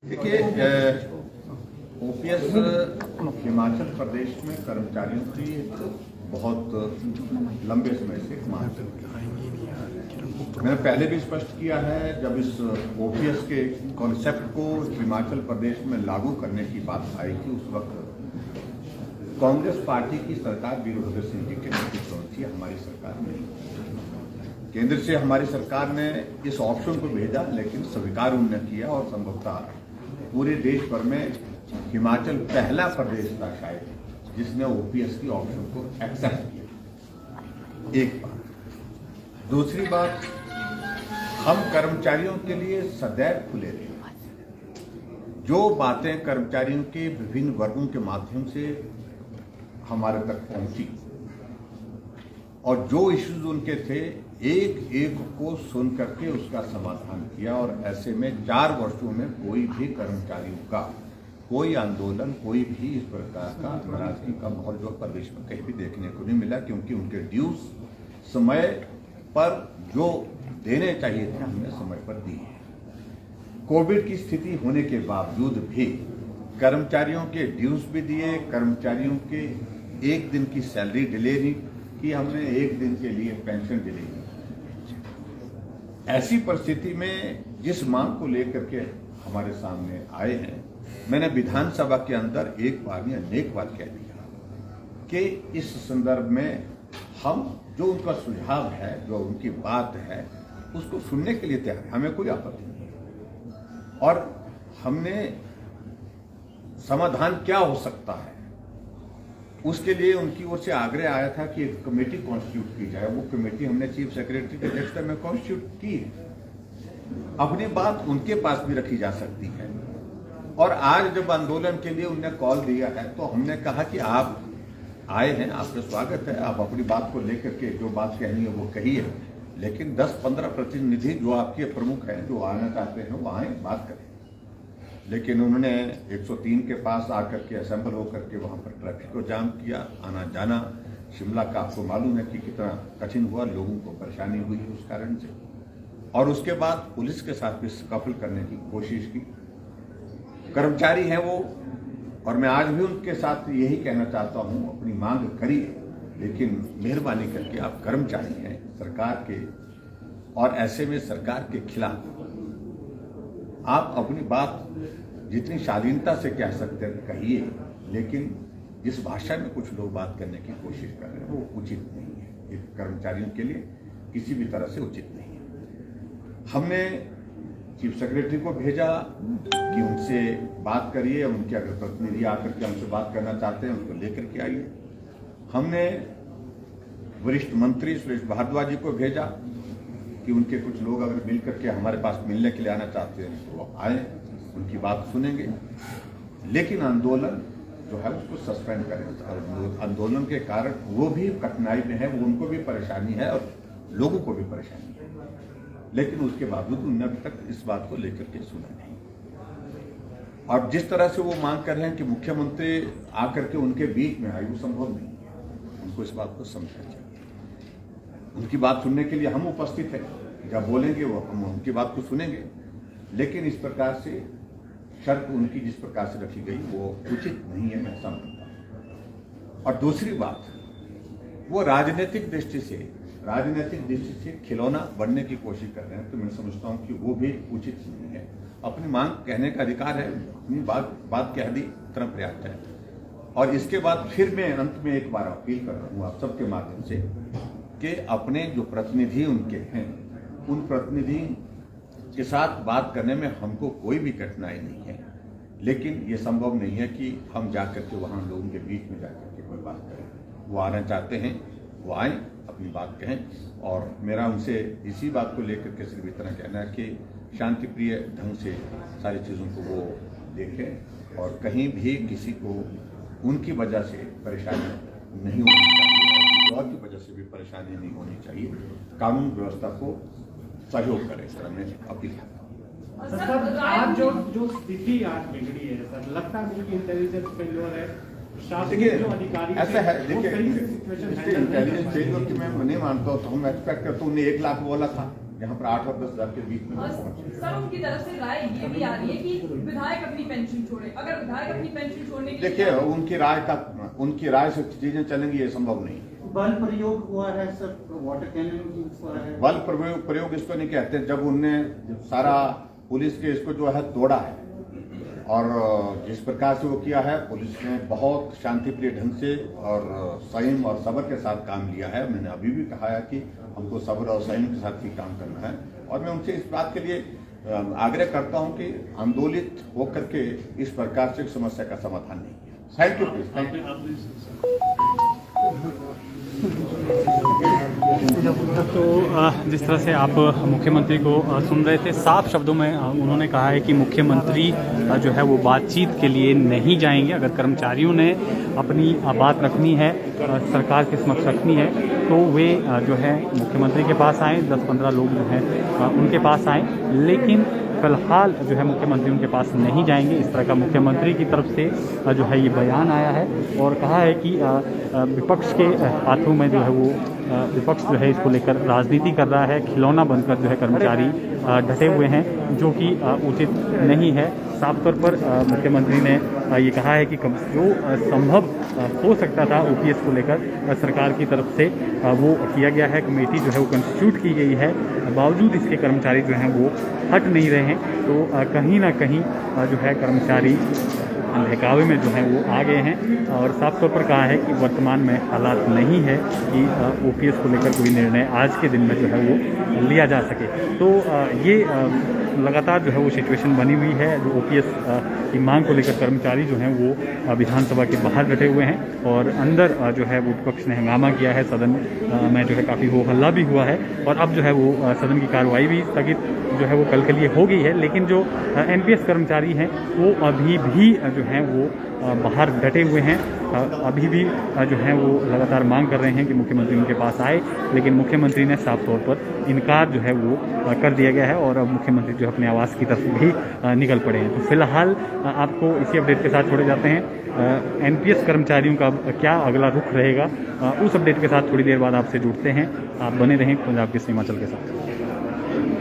देखिए, ओपीएस हिमाचल प्रदेश में कर्मचारियों की बहुत लंबे समय से मांग चल रही है। मैंने पहले भी स्पष्ट किया है, जब इस ओपीएस के कॉन्सेप्ट को हिमाचल प्रदेश में लागू करने की बात आई थी, उस वक्त कांग्रेस पार्टी की सरकार वीरभद्र सिंह जी के नेतृत्व में थी, हमारी सरकार नहीं। केंद्र से हमारी सरकार ने इस ऑप्शन को भेजा, लेकिन स्वीकार उन्होंने किया और संभवतः पूरे देश भर में हिमाचल पहला प्रदेश था शायद जिसने ओपीएस की ऑप्शन को एक्सेप्ट किया। एक बात। दूसरी बात, हम कर्मचारियों के लिए सदैव खुले रहे। जो बातें कर्मचारियों के विभिन्न वर्गों के माध्यम से हमारे तक पहुंची और जो इश्यूज उनके थे, एक एक को सुन करके उसका समाधान किया। और ऐसे में 4 वर्षों में कोई भी कर्मचारियों का कोई आंदोलन, कोई भी इस प्रकार का नाराजगी का माहौल जो प्रदेश में कहीं भी देखने को नहीं मिला, क्योंकि उनके ड्यूज समय पर जो देने चाहिए थे हमने समय पर दिए। कोविड की स्थिति होने के बावजूद भी कर्मचारियों के ड्यूज भी दिए, कर्मचारियों के एक दिन की सैलरी डिले नहीं की हमने, एक दिन के लिए पेंशन डिले नहीं। ऐसी परिस्थिति में जिस मांग को लेकर के हमारे सामने आए हैं, मैंने विधानसभा के अंदर एक बार या अनेक बार कह दिया कि इस संदर्भ में हम जो उनका सुझाव है, जो उनकी बात है, उसको सुनने के लिए तैयार है, हमें कोई आपत्ति नहीं है। और हमने समाधान क्या हो सकता है उसके लिए उनकी ओर से आग्रह आया था कि एक कमेटी कॉन्स्टिट्यूट की जाए। वो कमेटी हमने चीफ सेक्रेटरी के अध्यक्षता में कॉन्स्टिट्यूट की है। अपनी बात उनके पास भी रखी जा सकती है। और आज जब आंदोलन के लिए उन्होंने कॉल दिया है, तो हमने कहा कि आप आए हैं, आपका स्वागत है, आप अपनी बात को लेकर के जो बात कहनी है वो कही है, लेकिन 10-15 प्रतिनिधि जो आपके प्रमुख हैं, जो आना चाहते हैं, वो आए, बात करें। लेकिन उन्होंने 103 के पास आकर के असेंबल होकर के वहां पर ट्रैफिक को जाम किया। आना जाना शिमला का आपको मालूम है कि कितना कठिन हुआ, लोगों को परेशानी हुई उस कारण से। और उसके बाद पुलिस के साथ भी स्कफल करने की कोशिश की। कर्मचारी हैं वो, और मैं आज भी उनके साथ यही कहना चाहता हूं, अपनी मांग करिए, लेकिन मेहरबानी करके आप कर्मचारी हैं सरकार के, और ऐसे में सरकार के खिलाफ आप अपनी बात जितनी शालीनता से कह सकते हैं कहिए, लेकिन जिस भाषा में कुछ लोग बात करने की कोशिश कर रहे हैं वो उचित नहीं है। ये कर्मचारियों के लिए किसी भी तरह से उचित नहीं है। हमने चीफ सेक्रेटरी को भेजा कि उनसे बात करिए, उनके अगर प्रतिनिधि आकर के हमसे बात करना चाहते हैं उनको लेकर के आइए। हमने वरिष्ठ मंत्री सुरेश भारद्वाज जी को भेजा कि उनके कुछ लोग अगर मिल करके हमारे पास मिलने के लिए आना चाहते हैं तो आए, उनकी बात सुनेंगे, लेकिन आंदोलन जो है उसको सस्पेंड करें। आंदोलन के कारण वो भी कठिनाई में है, वो उनको भी परेशानी है और लोगों को भी परेशानी है, लेकिन उसके बावजूद उन्होंने अभी तक इस बात को लेकर के सुना नहीं। और जिस तरह से वो मांग कर रहे हैं कि मुख्यमंत्री आकर के उनके बीच में आए, वो संभव नहीं है। उनको इस बात को समझना चाहिए। उनकी बात सुनने के लिए हम उपस्थित हैं, जब बोलेंगे वो हम उनकी बात को सुनेंगे, लेकिन इस प्रकार से शर्त उनकी जिस प्रकार से रखी गई वो उचित नहीं है, मैं समझता हूं। और दूसरी बात, वो राजनीतिक दृष्टि से खिलौना बनने की कोशिश कर रहे हैं, तो मैं समझता हूं कि वो भी उचित नहीं है। अपनी मांग कहने का अधिकार है, अपनी बात कह दी, इतना पर्याप्त है। और इसके बाद फिर मैं अंत में एक बार अपील कर रहा हूं आप सबके माध्यम से कि अपने जो प्रतिनिधि उनके हैं, उन प्रतिनिधि के साथ बात करने में हमको कोई भी कठिनाई नहीं है, लेकिन ये संभव नहीं है कि हम जाकर के वहाँ लोगों के बीच में जाकर के कोई बात करें। वो आना चाहते हैं, वो आए, अपनी बात कहें। और मेरा उनसे इसी बात को लेकर के सिर्फ इतना कहना है कि शांति प्रिय ढंग से सारी चीज़ों को वो देखें और कहीं भी किसी को उनकी वजह से परेशानी नहीं होनी चाहिए, और की वजह से भी परेशानी नहीं होनी चाहिए। कानून व्यवस्था को सहयोग करें, सर मैं अपील करता हूँ। सर, आज जो स्थिति आज बिगड़ी है सर, लगता है कि इंटेलिजेंस फेल्योर है। देखिए ऐसा है, देखिए इंटेलिजेंस फेल्योर की मैं नहीं मानता हूँ, तो हम एक्सपेक्ट करते उन्हें 1 लाख बोला था, जहां पर 8 और 10 हजार के बीच में पहुंचे। सर, उनकी तरफ से राय ये भी आ रही है कि विधायक अपनी पेंशन छोड़े। अगर विधायक अपनी पेंशन छोड़ने की देखिए, उनकी राय से चीजें चलेंगी, ये संभव नहीं। बल प्रयोग हुआ है सर, वाटर कैनन यूज हुआ है। बल प्रयोग इसको नहीं कहते। जब उनने सारा पुलिस के इसको जो है तोड़ा है और जिस प्रकार से वो किया है, पुलिस ने बहुत शांतिप्रिय ढंग से और संयम और सब्र के साथ काम लिया है। मैंने अभी भी कहा है कि हमको सब्र और संयम के साथ ही काम करना है और मैं उनसे इस बात के लिए आग्रह करता हूं कि आंदोलित होकर के इस प्रकार से समस्या का समाधान नहीं किया। थैंक यू प्लीज, थैंक तो जिस तरह से आप मुख्यमंत्री को सुन रहे थे, साफ शब्दों में उन्होंने कहा है कि मुख्यमंत्री जो है वो बातचीत के लिए नहीं जाएंगे। अगर कर्मचारियों ने अपनी बात रखनी है, सरकार के समक्ष रखनी है, तो वे जो है मुख्यमंत्री के पास आएँ, 10-15 लोग जो हैं उनके पास आएँ, लेकिन फिलहाल जो है मुख्यमंत्री उनके पास नहीं जाएंगे। इस तरह का मुख्यमंत्री की तरफ से जो है ये बयान आया है और कहा है कि विपक्ष के हाथों में जो है वो विपक्ष जो है इसको लेकर राजनीति कर रहा है, खिलौना बनकर जो है कर्मचारी डटे हुए हैं, जो कि उचित नहीं है। साफ तौर पर मुख्यमंत्री ने ये कहा है कि जो संभव हो सकता था ओपीएस को लेकर सरकार की तरफ से वो किया गया है। कमेटी जो है वो कंस्टिट्यूट की गई है, बावजूद इसके कर्मचारी जो हैं वो हट नहीं रहे हैं। तो कहीं ना कहीं जो है कर्मचारी बहकावे में जो है वो आ गए हैं और साफ तौर पर कहा है कि वर्तमान में हालात नहीं है कि ओपीएस को लेकर कोई निर्णय आज के दिन में जो है वो लिया जा सके। तो ये लगातार जो है वो सिचुएशन बनी हुई है। जो ओपीएस की मांग को लेकर कर्मचारी जो हैं वो विधानसभा के बाहर डटे हुए हैं और अंदर जो है वो विपक्ष ने हंगामा किया है। सदन में जो है काफ़ी हो हल्ला भी हुआ है और अब जो है वो सदन की कार्रवाई भी स्थगित जो है वो कल के लिए हो गई है। लेकिन जो एनपीएस कर्मचारी हैं वो अभी भी जो हैं वो बाहर डटे हुए हैं, अभी भी जो हैं वो लगातार मांग कर रहे हैं कि मुख्यमंत्री उनके पास आए, लेकिन मुख्यमंत्री ने साफ तौर पर इनकार जो है वो कर दिया गया है और अब मुख्यमंत्री जो अपने आवास की तरफ भी निकल पड़े हैं। तो फिलहाल आपको इसी अपडेट के साथ छोड़े जाते हैं। एनपीएस कर्मचारियों का क्या अगला रुख रहेगा, उस अपडेट के साथ थोड़ी देर बाद आपसे जुड़ते हैं। आप बने रहें पंजाब केसरी हिमाचल के साथ।